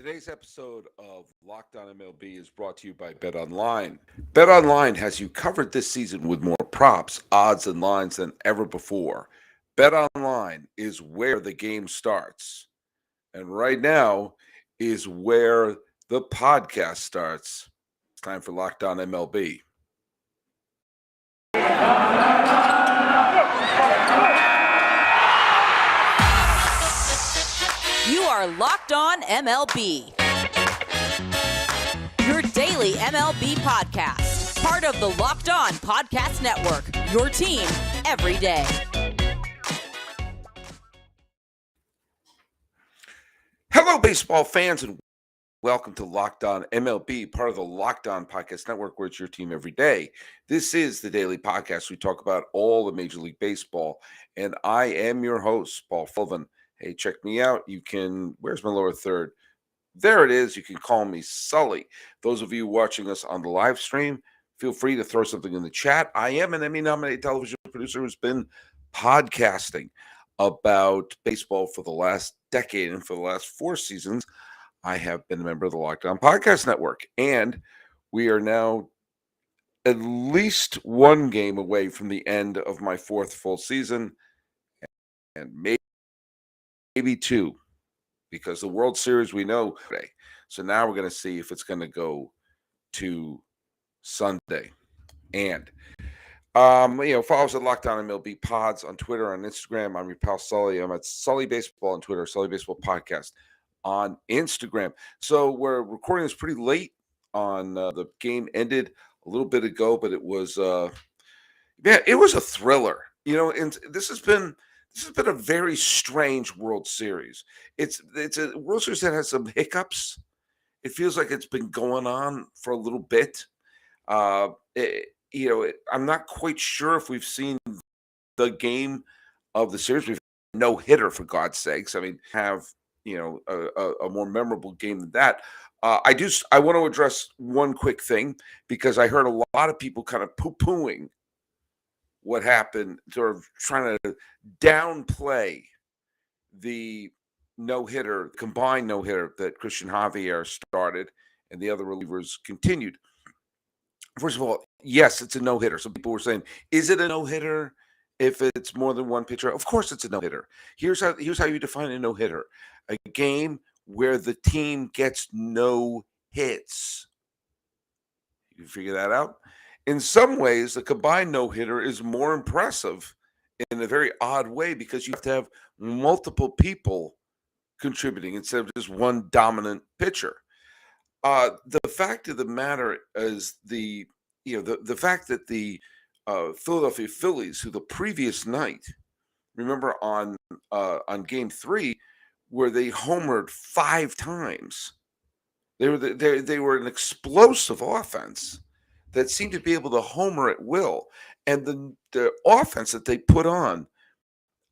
Today's episode of Locked On MLB is brought to you by BetOnline. BetOnline has you covered this season with more props, odds, and lines than ever before. BetOnline is where the game starts. And right now is where the podcast starts. It's time for Locked On MLB. You are Locked On MLB, your daily MLB podcast. Part of the Locked On Podcast Network, your team every day. Hello, baseball fans, and welcome to Locked On MLB, part of the Locked On Podcast Network, where it's your team every day. This is the daily podcast. We talk about all the Major League Baseball, and I am your host, Paul Fulvan. Hey, check me out. You can, where's my lower third? There it is. You can call me Sully. Those of you watching us on the live stream, feel free to throw something in the chat. I am an Emmy-nominated television producer who's been podcasting about baseball for the last decade, and for the last 4 seasons, I have been a member of the Locked On Podcast Network, and we are now at least one game away from the end of my 4th full season, and maybe 2, because the World Series we know today. So now we're going to see if it's going to go to Sunday. And follow us at Locked On MLB Pods on Twitter, on Instagram. I'm your pal Sully. I'm at Sully Baseball on Twitter, Sully Baseball Podcast on Instagram. So we're recording this pretty late on the game ended a little bit ago, but it was it was a thriller. And this has been a very strange World Series. It's a World Series that has some hiccups. It feels like it's been going on for a little bit. I'm not quite sure if we've seen the game of the series. We've no hitter, for God's sakes. I mean, have a more memorable game than that. I want to address one quick thing, because I heard a lot of people kind of poo-pooing what happened, sort of trying to downplay the no-hitter, combined no-hitter that Christian Javier started and the other relievers continued. First of all, yes, it's a no-hitter. Some people were saying, is it a no-hitter if it's more than one pitcher? Of course it's a no-hitter. Here's how you define a no-hitter. A game where the team gets no hits. You can figure that out. In some ways, the combined no-hitter is more impressive in a very odd way, because you have to have multiple people contributing instead of just one dominant pitcher. The fact of the matter is the fact that the Philadelphia Phillies, who the previous night, remember on Game 3, where they homered 5 times, they were an explosive offense that seemed to be able to homer at will. And the offense that they put on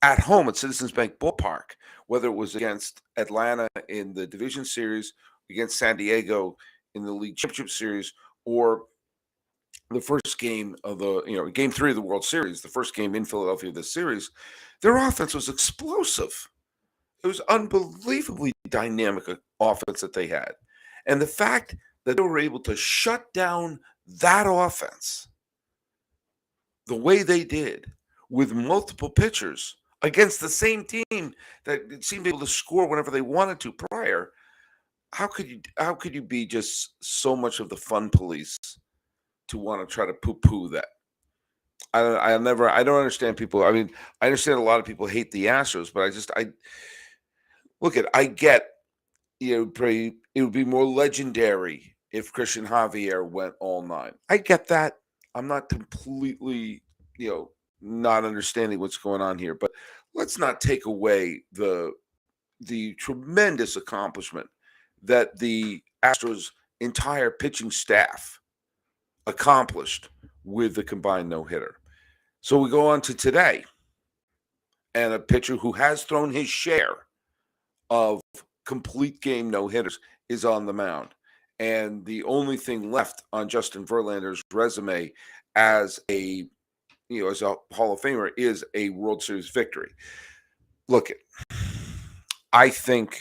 at home at Citizens Bank Ballpark, whether it was against Atlanta in the division series, against San Diego in the league championship series, or the first game of Game 3 of the World Series, the first game in Philadelphia of this series, their offense was explosive. It was unbelievably dynamic offense that they had. And the fact that they were able to shut down that offense the way they did, with multiple pitchers against the same team that seemed able to score whenever they wanted to prior, how could you be just so much of the fun police to want to try to poo-poo that? I don't understand people. I mean, I understand a lot of people hate the Astros, but I get, it would be more legendary if Christian Javier went all 9. I get that. I'm not completely, not understanding what's going on here, but let's not take away the tremendous accomplishment that the Astros' entire pitching staff accomplished with the combined no-hitter. So we go on to today, and a pitcher who has thrown his share of complete game no-hitters is on the mound. And the only thing left on Justin Verlander's resume as a Hall of Famer is a World Series victory. Look, I think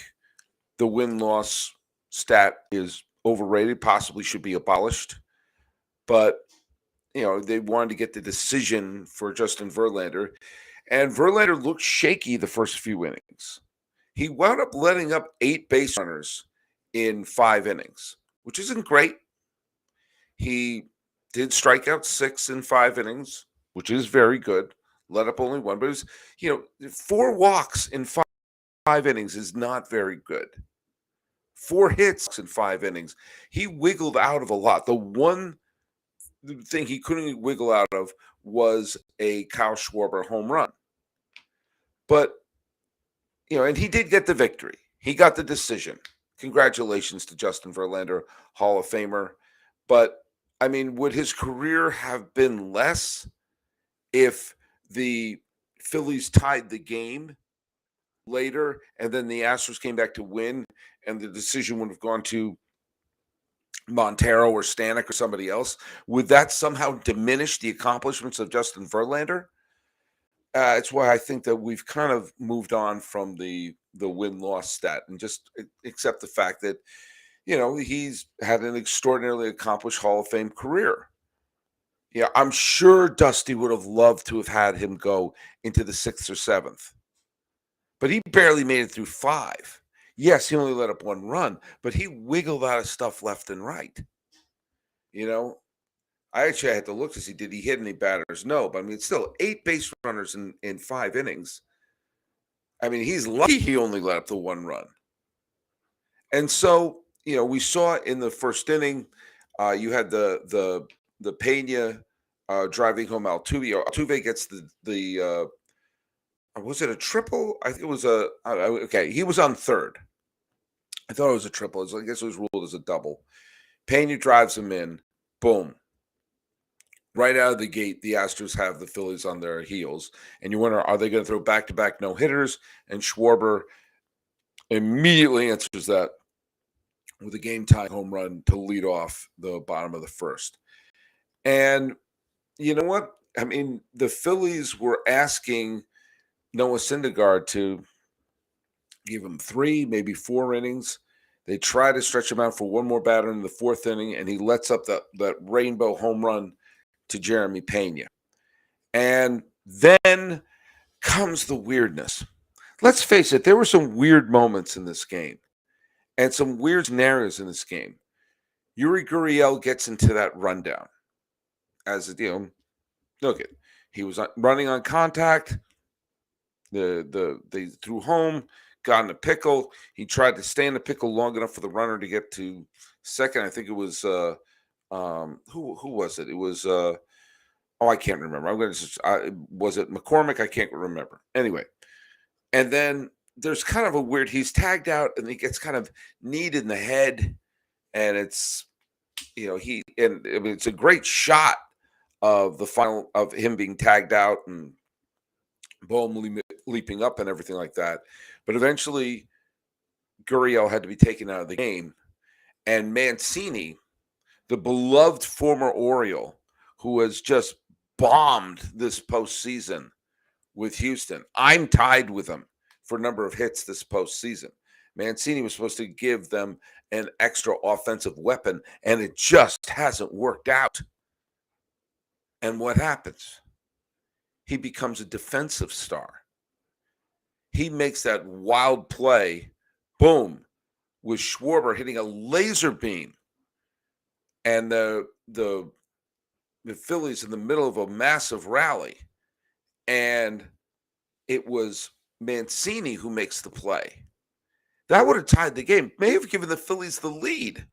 the win-loss stat is overrated, possibly should be abolished. But, they wanted to get the decision for Justin Verlander. And Verlander looked shaky the first few innings. He wound up letting up 8 base runners in 5 innings, which isn't great. He did strike out 6 in 5 innings, which is very good. Let up only 1, but it was, 4 walks in 5 innings is not very good. 4 hits in 5 innings. He wiggled out of a lot. The one thing he couldn't wiggle out of was a Kyle Schwarber home run. But, and he did get the victory. He got the decision. Congratulations to Justin Verlander, Hall of Famer. But, would his career have been less if the Phillies tied the game later and then the Astros came back to win and the decision would have gone to Montero or Stanek or somebody else? Would that somehow diminish the accomplishments of Justin Verlander? It's why I think that we've kind of moved on from the win-loss stat and just accept the fact that, he's had an extraordinarily accomplished Hall of Fame career. Yeah, I'm sure Dusty would have loved to have had him go into the 6th or 7th. But he barely made it through 5. Yes, he only let up 1 run, but he wiggled out of stuff left and right. I actually had to look to see, did he hit any batters? No, but it's still 8 base runners in 5 innings. He's lucky he only let up the 1 run. And so, we saw in the first inning, you had the Pena driving home Altuve. Altuve gets the was it a triple? I think it was okay. He was on third. I thought it was a triple. I guess it was ruled as a double. Pena drives him in. Boom. Right out of the gate, the Astros have the Phillies on their heels. And you wonder, are they going to throw back-to-back no-hitters? And Schwarber immediately answers that with a game-tying home run to lead off the bottom of the first. And you know what? The Phillies were asking Noah Syndergaard to give him 3, maybe 4 innings. They try to stretch him out for one more batter in the 4th inning, and he lets up that rainbow home run to Jeremy Pena. And then comes the weirdness. Let's face it, there were some weird moments in this game and some weird scenarios in this game. Yuri Gurriel gets into that rundown. As look at, he was running on contact. They threw home, got in a pickle. He tried to stay in the pickle long enough for the runner to get to second. I think it was who was it? It was I can't remember. Was it McCormick? I can't remember. Anyway, and then there's kind of a weird. He's tagged out, and he gets kind of kneed in the head, and it's it's a great shot of the final of him being tagged out and Bohm leaping up and everything like that. But eventually, Gurriel had to be taken out of the game. And Mancini, the beloved former Oriole, who has just bombed this postseason with Houston. I'm tied with him for number of hits this postseason. Mancini was supposed to give them an extra offensive weapon, and it just hasn't worked out. And what happens? He becomes a defensive star. He makes that wild play, boom, with Schwarber hitting a laser beam. And the Phillies in the middle of a massive rally. And it was Mancini who makes the play. That would have tied the game, may have given the Phillies the lead.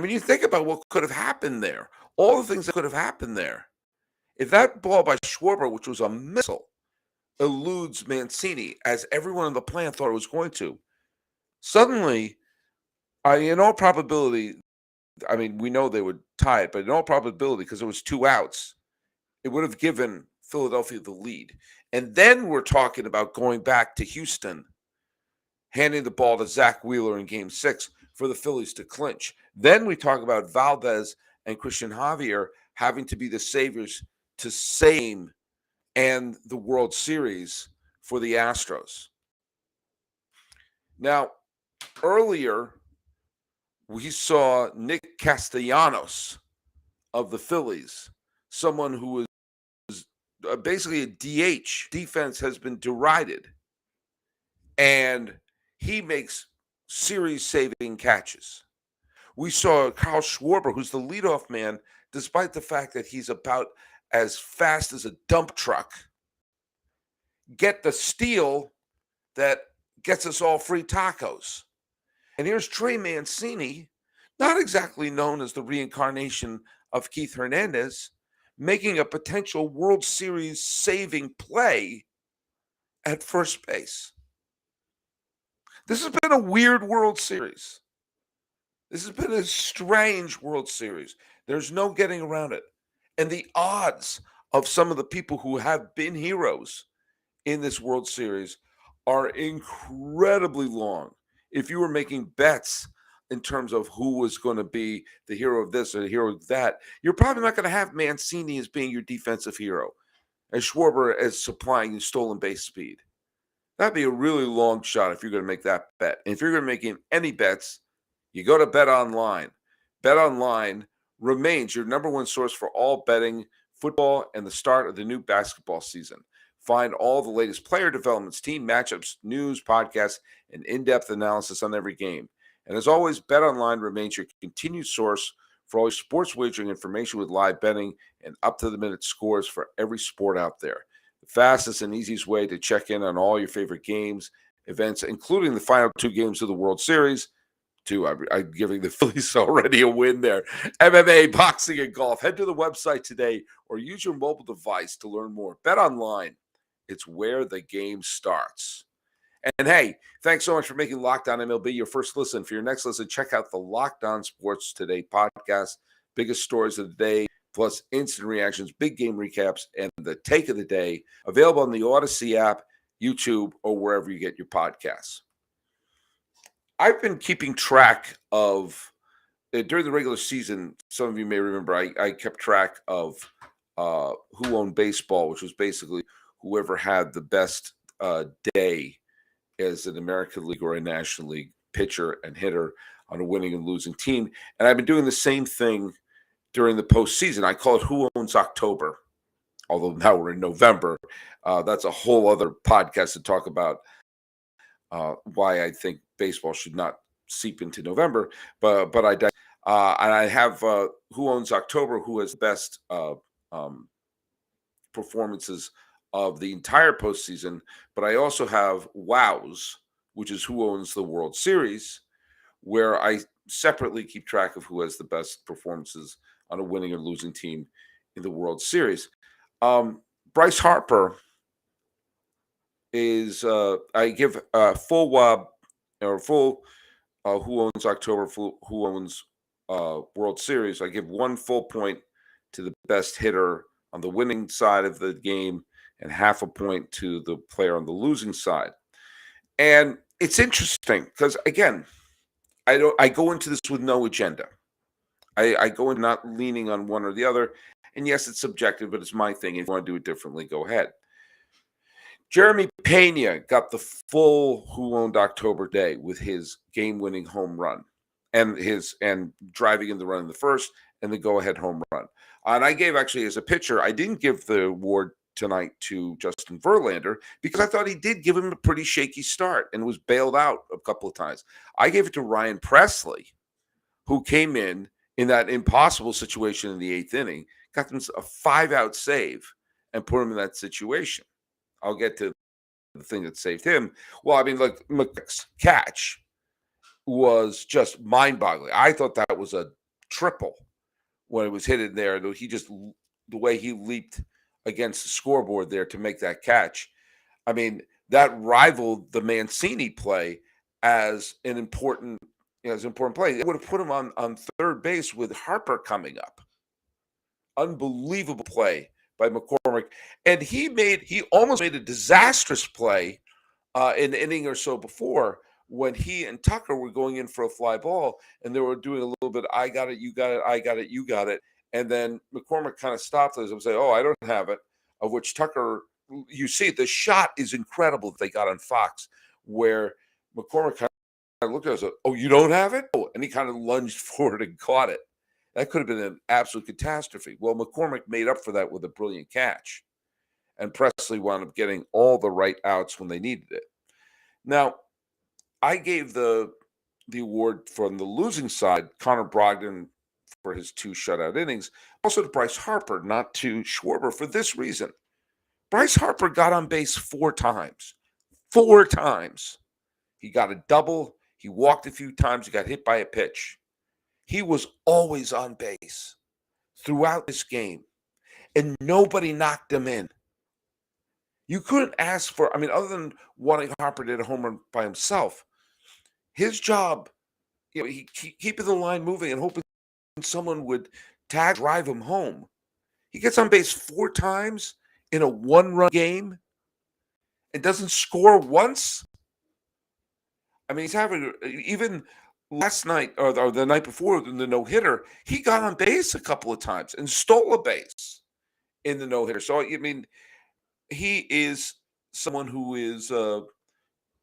You think about what could have happened there, all the things that could have happened there. If that ball by Schwarber, which was a missile, eludes Mancini, as everyone in the plan thought it was going to, suddenly, in all probability, we know they would tie it, but in all probability, because there was 2 outs, it would have given Philadelphia the lead. And then we're talking about going back to Houston, handing the ball to Zach Wheeler in Game 6 for the Phillies to clinch. Then we talk about Valdez and Christian Javier having to be the saviors to save and the World Series for the Astros. Now, Earlier, we saw Nick Castellanos of the Phillies, someone who was basically a DH. Defense has been derided, and he makes series-saving catches. We saw Kyle Schwarber, who's the leadoff man, despite the fact that he's about as fast as a dump truck, get the steal that gets us all free tacos. And here's Trey Mancini, not exactly known as the reincarnation of Keith Hernandez, making a potential World Series saving play at first base. This has been a weird World Series. This has been a strange World Series. There's no getting around it. And the odds of some of the people who have been heroes in this World Series are incredibly long. If you were making bets in terms of who was going to be the hero of this or the hero of that, you're probably not going to have Mancini as being your defensive hero and Schwarber as supplying you stolen base speed. That'd be a really long shot if you're going to make that bet. And if you're going to make any bets, you go to BetOnline. BetOnline remains your number one source for all betting, football, and the start of the new basketball season. Find all the latest player developments, team matchups, news, podcasts, and in-depth analysis on every game. And as always, BetOnline remains your continued source for all your sports wagering information with live betting and up-to-the-minute scores for every sport out there. The fastest and easiest way to check in on all your favorite games, events, including the final two games of the World Series. I'm giving the Phillies already a win there. MMA, boxing, and golf. Head to the website today or use your mobile device to learn more. BetOnline. It's where the game starts. And hey, thanks so much for making Locked On MLB your first listen. For your next listen, check out the Locked On Sports Today podcast. Biggest stories of the day, plus instant reactions, big game recaps, and the take of the day. Available on the Odyssey app, YouTube, or wherever you get your podcasts. I've been keeping track of, during the regular season, some of you may remember, I kept track of Who Owned Baseball, which was basically whoever had the best day as an American League or a National League pitcher and hitter on a winning and losing team. And I've been doing the same thing during the postseason. I call it Who Owns October, although now we're in November. That's a whole other podcast to talk about why I think baseball should not seep into November. But and I have Who Owns October, who has the best performances of the entire postseason, but I also have Wows, which is Who Owns the World Series, where I separately keep track of who has the best performances on a winning or losing team in the World Series. Bryce Harper is I give full WOB or full Who Owns October, full Who Owns World Series. I give 1 full point to the best hitter on the winning side of the game and half a point to the player on the losing side. And it's interesting because, again, I go into this with no agenda. I go in not leaning on one or the other. And yes, it's subjective, but it's my thing. If you want to do it differently, go ahead. Jeremy Pena got the full Who Owned October day with his game-winning home run and driving in the run in the first and the go-ahead home run. And I gave, actually, as a pitcher, I didn't give the award tonight to Justin Verlander because I thought he did give him a pretty shaky start and was bailed out a couple of times. I gave it to Ryan Presley, who came in that impossible situation in the 8th inning, got them a 5-out save and put him in that situation. I'll get to the thing that saved him. Well, I mean, like, McCormick's catch was just mind-boggling. I thought that was a triple when it was hit in there. He just, the way he leaped against the scoreboard there to make that catch. I mean, that rivaled the Mancini play as an important play. It would have put him on third base with Harper coming up. Unbelievable play by McCormick. And he almost made a disastrous play an inning or so before when he and Tucker were going in for a fly ball and they were doing a little bit, I got it, you got it, I got it, you got it. And then McCormick kind of stopped us and said, oh, I don't have it, of which Tucker, you see, the shot is incredible that they got on Fox, where McCormick kind I looked at it and said, "Oh, you don't have it?" Oh, and he kind of lunged forward and caught it. That could have been an absolute catastrophe. Well, McCormick made up for that with a brilliant catch, and Presley wound up getting all the right outs when they needed it. Now, I gave the award from the losing side, Connor Brogdon for his 2 shutout innings, also to Bryce Harper, not to Schwarber, for this reason. Bryce Harper got on base 4 times. 4 times. He got a double. He walked a few times. He got hit by a pitch. He was always on base throughout this game, and nobody knocked him in. You couldn't ask for, I mean, other than wanting Harper did a home run by himself, his job, he keeping the line moving and hoping someone would drive him home. He gets on base 4 times in a 1-run game and doesn't score once. I mean, he's having, even last night or the night before in the no-hitter, he got on base a couple of times and stole a base in the no-hitter. So, I mean, he is someone who is,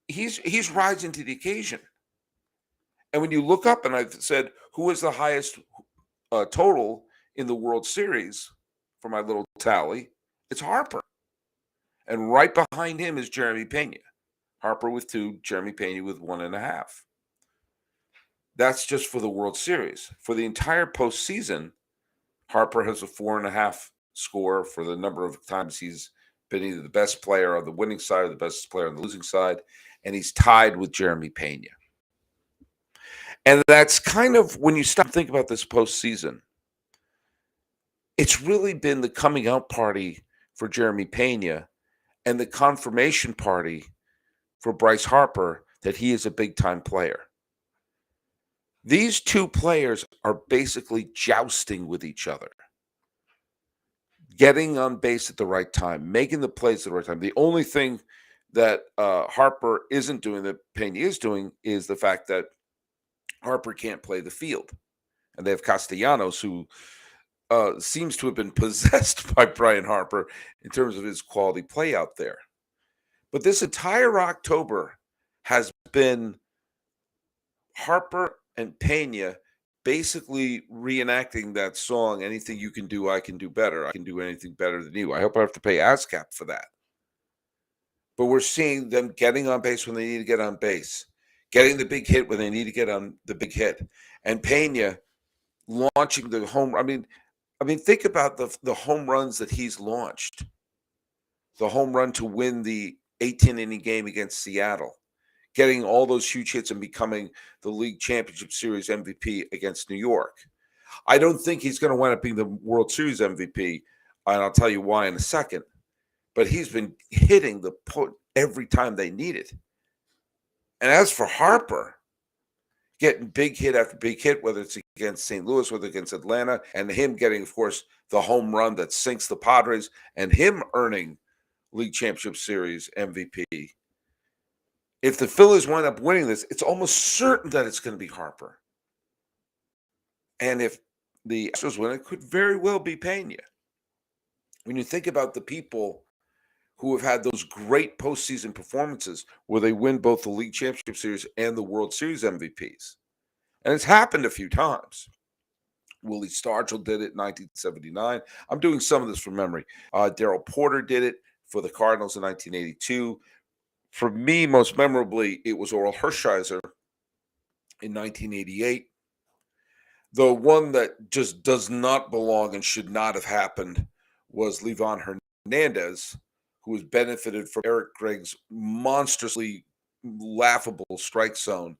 he's rising to the occasion. And when you look up, and I've said, who is the highest total in the World Series for my little tally, it's Harper. And right behind him is Jeremy Pena. Harper with 2, Jeremy Pena with 1.5. That's just for the World Series. For the entire postseason, Harper has a 4.5 score for the number of times he's been either the best player on the winning side or the best player on the losing side, and he's tied with Jeremy Pena. And that's kind of, when you stop thinking about this postseason, it's really been the coming out party for Jeremy Pena and the confirmation party for Bryce Harper that he is a big-time player. These 2 players are basically jousting with each other, getting on base at the right time, making the plays at the right time. The only thing that Harper isn't doing that Pena is doing is the fact that Harper can't play the field. And they have Castellanos, who seems to have been possessed by Brian Harper in terms of his quality play out there. But this entire October has been Harper and Pena basically reenacting that song, "Anything you can do, I can do better. I can do anything better than you." I hope I have to pay ASCAP for that. But we're seeing them getting on base when they need to get on base, getting the big hit when they need to get on the big hit, and Pena launching the home. I mean, think about the home runs that he's launched. The home run to win the 18-inning game against Seattle, getting all those huge hits and becoming the League Championship Series MVP against New York. I don't think he's going to wind up being the World Series MVP, and I'll tell you why in a second. But he's been hitting the put every time they need it. And as for Harper, getting big hit after big hit, whether it's against St. Louis, whether against Atlanta, and him getting, of course, the home run that sinks the Padres, and him earning League Championship Series MVP. If the Phillies wind up winning this, it's almost certain that it's going to be Harper. And if the Astros win, it could very well be Pena. When you think about the people who have had those great postseason performances where they win both the League Championship Series and the World Series MVPs. And it's happened a few times. Willie Stargell did it in 1979. I'm doing some of this from memory. Darryl Porter did it for the Cardinals in 1982. For me, most memorably, it was Oral Hershiser in 1988. The one that just does not belong and should not have happened was Livan Hernandez, who has benefited from Eric Gregg's monstrously laughable strike zone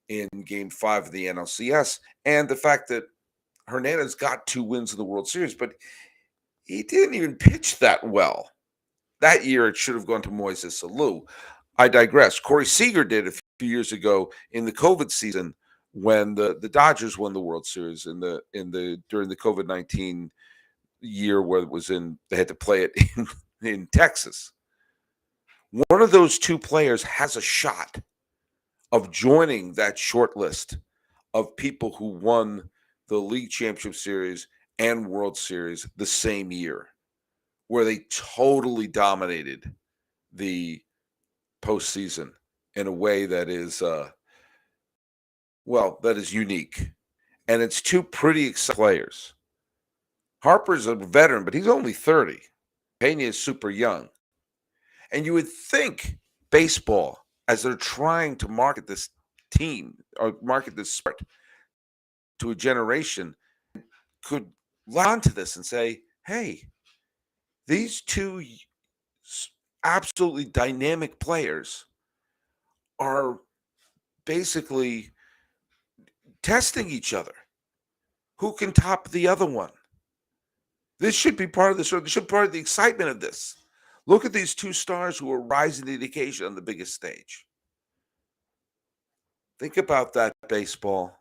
in Game 5 of the NLCS, and the fact that Hernandez got 2 wins in the World Series, but he didn't even pitch that well. That year, it should have gone to Moises Alou. I digress. Corey Seager did a few years ago in the COVID season when the Dodgers won the World Series during the COVID-19 year where they had to play it in Texas. One of those 2 players has a shot of joining that short list of people who won the League Championship Series and World Series the same year, where they totally dominated the postseason in a way that is Well, that is unique. And it's two pretty exciting players. Harper's a veteran, but he's only 30. Pena is super young. And you would think baseball, as they're trying to market this team or market this sport to a generation, could latch onto this and say, hey, these two absolutely dynamic players are basically testing each other. Who can top the other one? This should be part of the show. This should be part of the excitement of this. Look at these two stars who are rising to the occasion on the biggest stage. Think about that, baseball.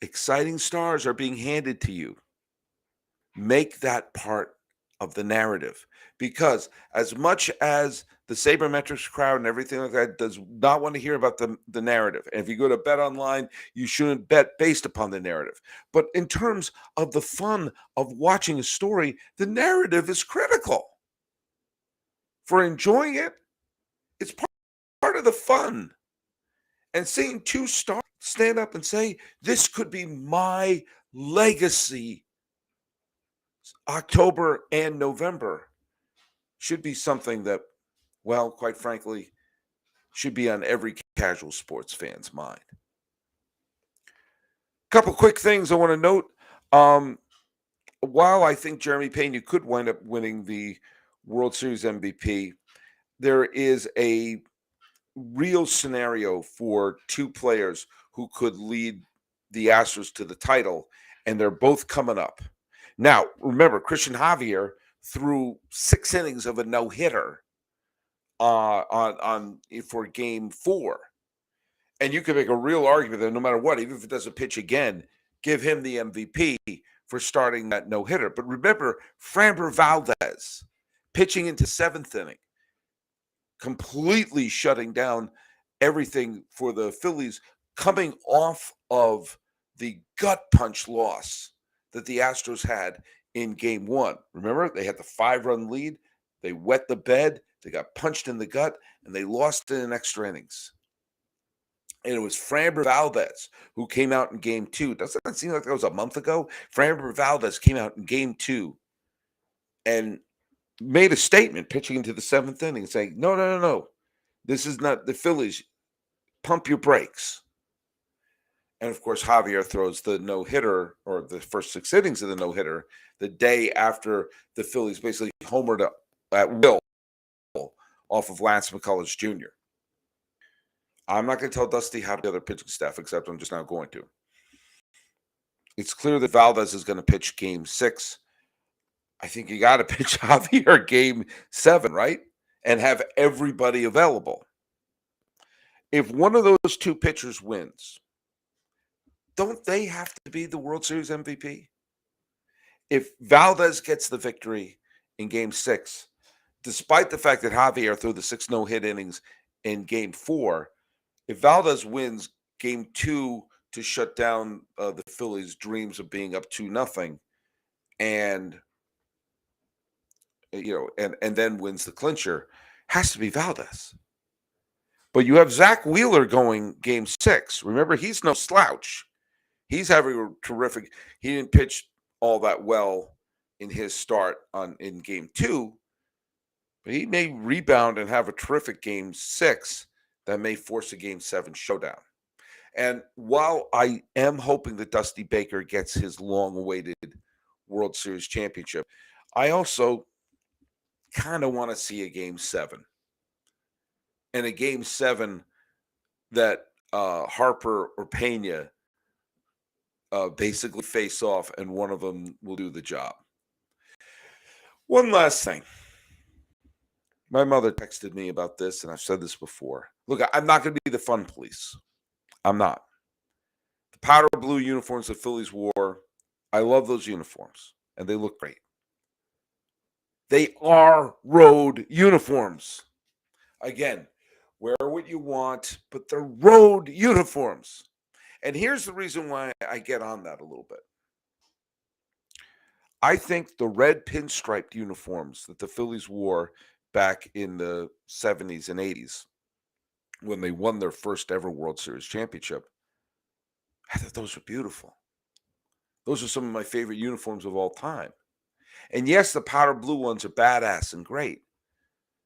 Exciting stars are being handed to you. Make that part of the narrative. Because as much as the sabermetrics crowd and everything like that does not want to hear about the narrative, and if you go to BetOnline, you shouldn't bet based upon the narrative. But in terms of the fun of watching a story, the narrative is critical. For enjoying it, it's part of the fun. And seeing two stars stand up and say, this could be my legacy, October and November, should be something that, well, quite frankly, should be on every casual sports fan's mind. Couple quick things I want to note. While I think Jeremy Pena could wind up winning the World Series MVP, there is a real scenario for two players who could lead the Astros to the title, and they're both coming up. Now, remember, Christian Javier threw 6 innings of a no-hitter on for Game 4, and you could make a real argument that no matter what, even if it doesn't pitch again, give him the MVP for starting that no-hitter. But remember, Framber Valdez pitching into 7th inning, completely shutting down everything for the Phillies, coming off of the gut punch loss that the Astros had in Game 1. Remember, they had the 5-run lead. They wet the bed. They got punched in the gut, and they lost in extra innings. And it was Framber Valdez who came out in Game 2. Doesn't that seem like that was a month ago? Framber Valdez came out in Game 2 and made a statement pitching into the 7th inning saying, no. This is not the Phillies. Pump your brakes. And, of course, Javier throws the no-hitter, or the first 6 innings of the no-hitter, the day after the Phillies basically homered at will off of Lance McCullers Jr. I'm not going to tell Dusty how to do the other pitching staff, except I'm just not going to. It's clear that Valdez is going to pitch Game 6. I think you got to pitch Javier Game 7, right? And have everybody available. If one of those two pitchers wins, don't they have to be the World Series MVP? If Valdez gets the victory in Game 6, despite the fact that Javier threw the 6 no-hit innings in Game 4, if Valdez wins Game 2 to shut down the Phillies' dreams of being up 2-0, and and then wins the clincher, has to be Valdez. But you have Zach Wheeler going Game 6. Remember, he's no slouch. He's having a terrific. He didn't pitch all that well in his start in Game 2, but he may rebound and have a terrific Game 6 that may force a Game 7 showdown. And while I am hoping that Dusty Baker gets his long-awaited World Series championship, I also kind of want to see a Game 7. And a Game 7 that Harper or Pena basically face off, and one of them will do the job. One last thing. My mother texted me about this, and I've said this before. Look, I'm not going to be the fun police. I'm not. The powder blue uniforms the Phillies wore, I love those uniforms, and they look great. They are road uniforms. Again, wear what you want, but they're road uniforms. And here's the reason why I get on that a little bit. I think the red pinstriped uniforms that the Phillies wore back in the 70s and 80s when they won their first ever World Series championship. I thought those were beautiful. Those are some of my favorite uniforms of all time. And yes, the powder blue ones are badass and great.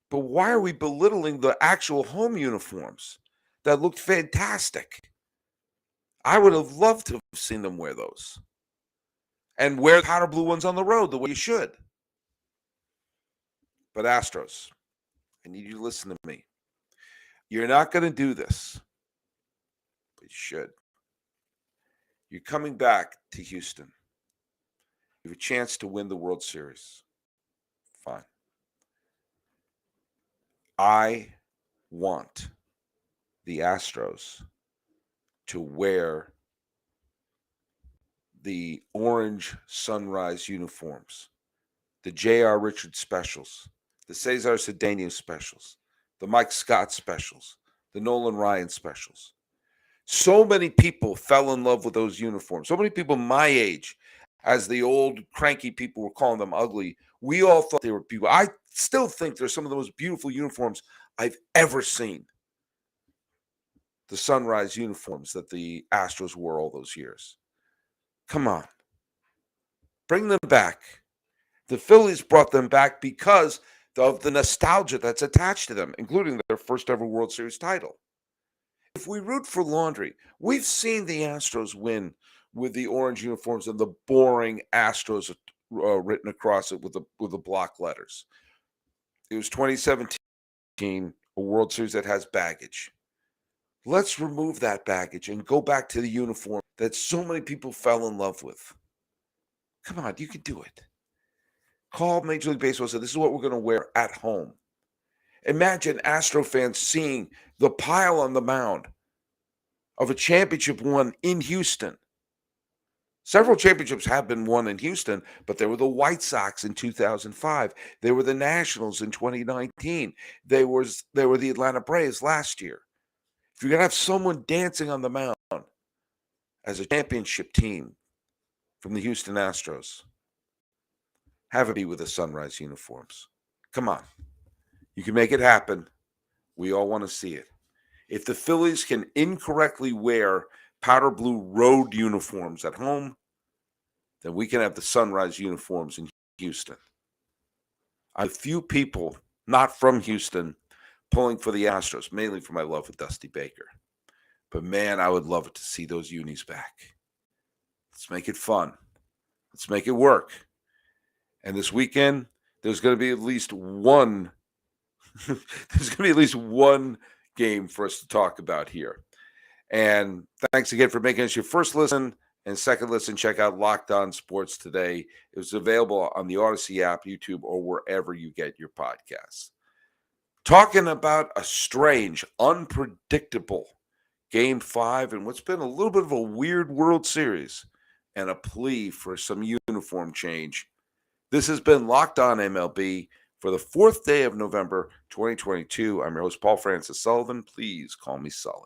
But why are we belittling the actual home uniforms that looked fantastic? I would have loved to have seen them wear those. And wear the powder blue ones on the road the way you should. But Astros, I need you to listen to me. You're not going to do this, but you should. You're coming back to Houston. You have a chance to win the World Series. Fine. I want the Astros to wear the orange sunrise uniforms, the J.R. Richards specials, the Cesar Cedeno specials, the Mike Scott specials, the Nolan Ryan specials. So many people fell in love with those uniforms. So many people my age, as the old cranky people were calling them ugly, we all thought they were beautiful. I still think they're some of the most beautiful uniforms I've ever seen. The sunrise uniforms that the Astros wore all those years. Come on. Bring them back. The Phillies brought them back because of the nostalgia that's attached to them, including their first ever World Series title. If we root for laundry, we've seen the Astros win with the orange uniforms and the boring Astros written across it with the block letters. It was 2017, a World Series that has baggage. Let's remove that baggage and go back to the uniform that so many people fell in love with. Come on, you can do it. Call Major League Baseball and say, this is what we're going to wear at home. Imagine Astro fans seeing the pile on the mound of a championship won in Houston. Several championships have been won in Houston, but they were the White Sox in 2005. They were the Nationals in 2019. They were the Atlanta Braves last year. If you're going to have someone dancing on the mound as a championship team from the Houston Astros, have it be with the sunrise uniforms. Come on. You can make it happen. We all want to see it. If the Phillies can incorrectly wear powder blue road uniforms at home, then we can have the sunrise uniforms in Houston. A few people not from Houston pulling for the Astros, mainly for my love of Dusty Baker. But man, I would love it to see those unis back. Let's make it fun. Let's make it work. And this weekend, there's going to be at least one game for us to talk about here. And thanks again for making us your first listen and second listen. Check out Locked On Sports today. It was available on the Odyssey app, YouTube, or wherever you get your podcasts. Talking about a strange, unpredictable Game 5 and what's been a little bit of a weird World Series and a plea for some uniform change. This has been Locked On MLB for the 4th day of November, 2022. I'm your host, Paul Francis Sullivan. Please call me Sully.